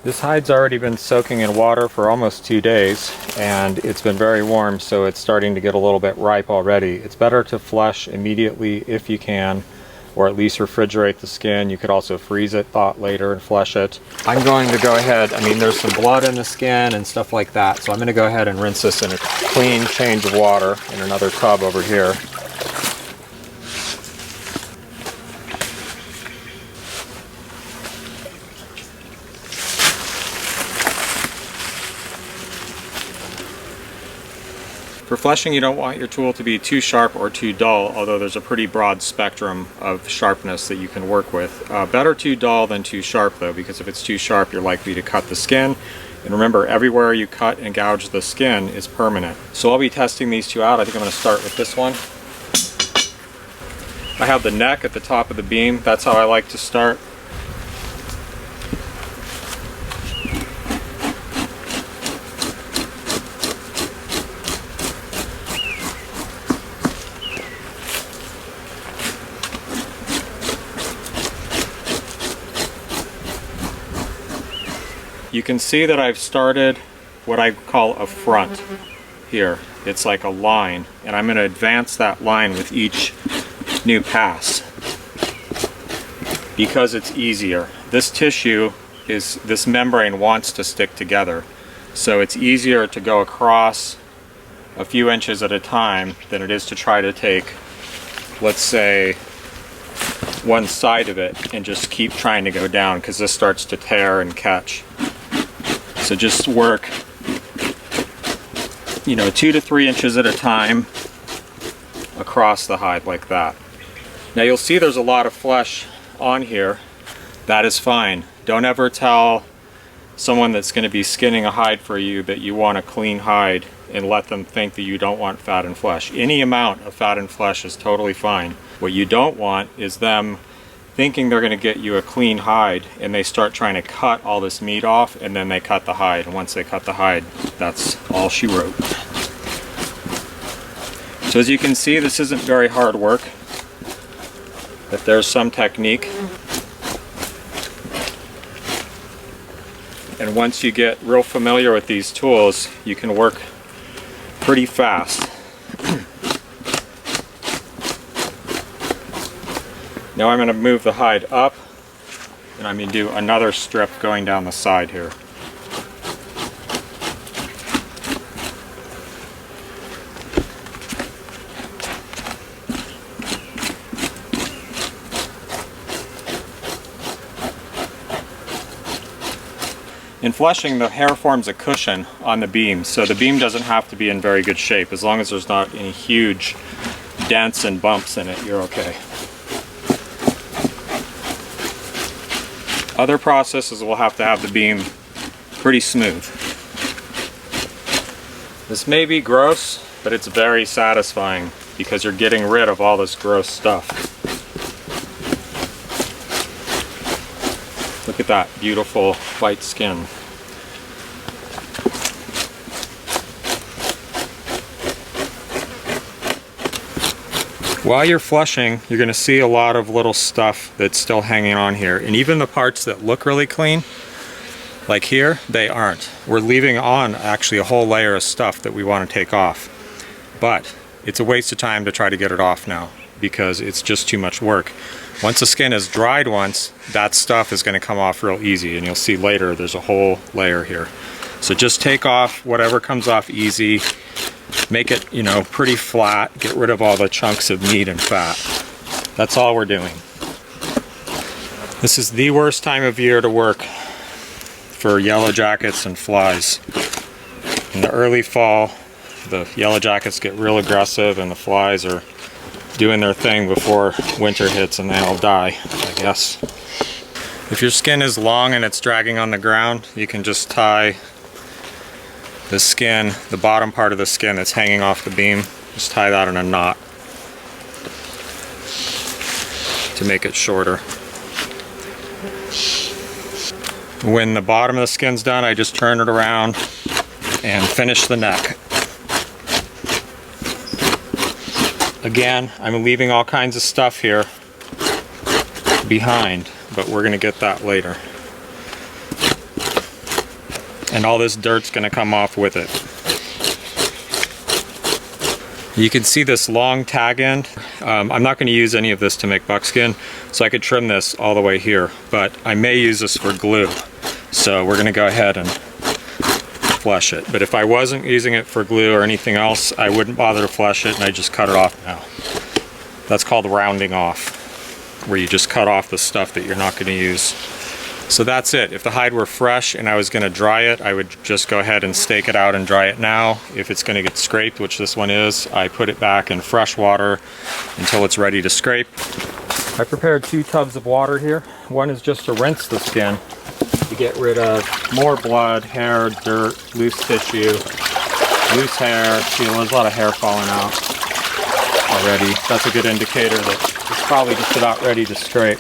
This hide's already been soaking in water for almost 2 days, and it's been very warm, so it's starting to get a little bit ripe already. It's better to flesh immediately if you can, or at least refrigerate the skin. You could also freeze it, thaw it later, and flesh it. I'm going to go ahead, there's some blood in the skin and stuff like that, so I'm going to go ahead and rinse this in a clean change of water in another tub over here. For fleshing, you don't want your tool to be too sharp or too dull, although there's a pretty broad spectrum of sharpness that you can work with. Better too dull than too sharp though, because if it's too sharp, you're likely to cut the skin. And remember, everywhere you cut and gouge the skin is permanent. So I'll be testing these two out. I think I'm going to start with this one. I have the neck at the top of the beam. That's how I like to start. You can see that I've started what I call a front here. It's like a line, and I'm going to advance that line with each new pass because it's easier. This tissue this membrane wants to stick together, so it's easier to go across a few inches at a time than it is to try to take, let's say, one side of it and just keep trying to go down, because this starts to tear and catch. So just work, 2 to 3 inches at a time across the hide like that. Now you'll see there's a lot of flesh on here. That is fine. Don't ever tell someone that's going to be skinning a hide for you that you want a clean hide and let them think that you don't want fat and flesh. Any amount of fat and flesh is totally fine. What you don't want is them thinking they're going to get you a clean hide, and they start trying to cut all this meat off, and then they cut the hide, and once they cut the hide, that's all she wrote. So as you can see, this isn't very hard work, but there's some technique. And once you get real familiar with these tools, you can work pretty fast. Now I'm going to move the hide up, and I'm going to do another strip going down the side here. In fleshing, the hair forms a cushion on the beam, so the beam doesn't have to be in very good shape. As long as there's not any huge dents and bumps in it, you're okay. Other processes will have to have the beam pretty smooth. This may be gross, but it's very satisfying because you're getting rid of all this gross stuff. Look at that beautiful white skin. While you're flushing, you're going to see a lot of little stuff that's still hanging on here. And even the parts that look really clean, like here, they aren't. We're leaving on actually a whole layer of stuff that we want to take off. But it's a waste of time to try to get it off now, because it's just too much work. Once the skin is dried once, that stuff is going to come off real easy. And you'll see later there's a whole layer here. So just take off whatever comes off easy. Make it, pretty flat. Get rid of all the chunks of meat and fat. That's all we're doing. This is the worst time of year to work for yellow jackets and flies. In the early fall, the yellow jackets get real aggressive and the flies are doing their thing before winter hits and they all die, I guess. If your skin is long and it's dragging on the ground, you can just tie the skin, the bottom part of the skin that's hanging off the beam, just tie that in a knot to make it shorter. When the bottom of the skin's done, I just turn it around and finish the neck. Again, I'm leaving all kinds of stuff here behind, but we're going to get that later. And all this dirt's gonna come off with it. You can see this long tag end. I'm not gonna use any of this to make buckskin, so I could trim this all the way here, but I may use this for glue. So we're gonna go ahead and flesh it. But if I wasn't using it for glue or anything else, I wouldn't bother to flesh it, and I just cut it off now. That's called rounding off, where you just cut off the stuff that you're not gonna use. So that's it. If the hide were fresh and I was gonna dry it, I would just go ahead and stake it out and dry it now. If it's gonna get scraped, which this one is, I put it back in fresh water until it's ready to scrape. I prepared 2 tubs of water here. One is just to rinse the skin, to get rid of more blood, hair, dirt, loose tissue, loose hair. See, there's a lot of hair falling out already. That's a good indicator that it's probably just about ready to scrape.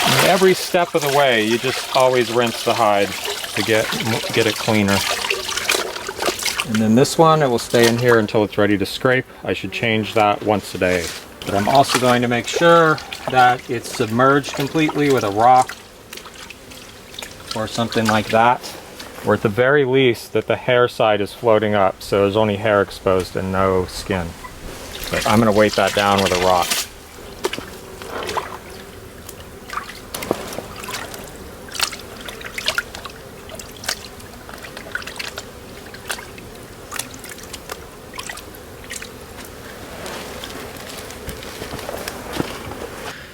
And every step of the way, you just always rinse the hide to get it cleaner. And then this one, it will stay in here until it's ready to scrape. I should change that once a day. But I'm also going to make sure that it's submerged completely with a rock or something like that, or at the very least that the hair side is floating up, so there's only hair exposed and no skin. But I'm going to weight that down with a rock.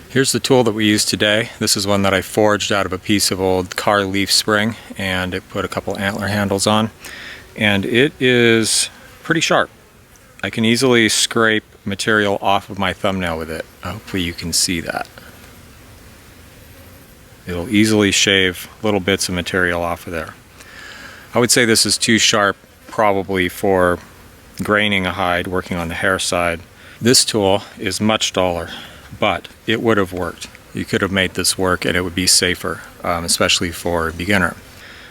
Here's the tool that we use today. This is one that I forged out of a piece of old car leaf spring, and it put a couple antler handles on. And it is pretty sharp. I can easily scrape material off of my thumbnail with it. Hopefully you can see that. It'll easily shave little bits of material off of there. I would say this is too sharp probably for graining a hide, working on the hair side. This tool is much duller, but it would have worked. You could have made this work and it would be safer, especially for a beginner.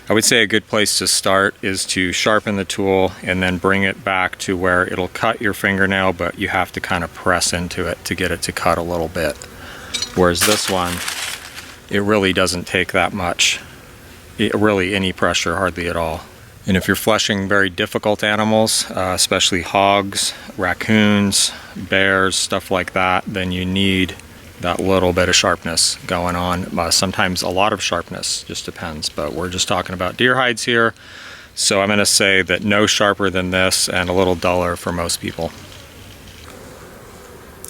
I would say a good place to start is to sharpen the tool and then bring it back to where it'll cut your fingernail, but you have to kind of press into it to get it to cut a little bit. Whereas this one, it really doesn't take that much. Really any pressure, hardly at all. And if you're fleshing very difficult animals, especially hogs, raccoons, bears, stuff like that, then you need that little bit of sharpness going on. Sometimes a lot of sharpness, just depends. But we're just talking about deer hides here. So I'm going to say that no sharper than this and a little duller for most people.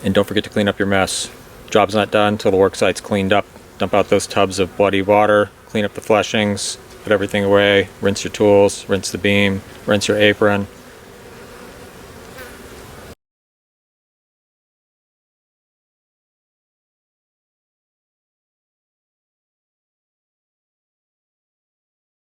And don't forget to clean up your mess. Job's not done until the work site's cleaned up. Dump out those tubs of bloody water, clean up the fleshings, put everything away, rinse your tools, rinse the beam, rinse your apron,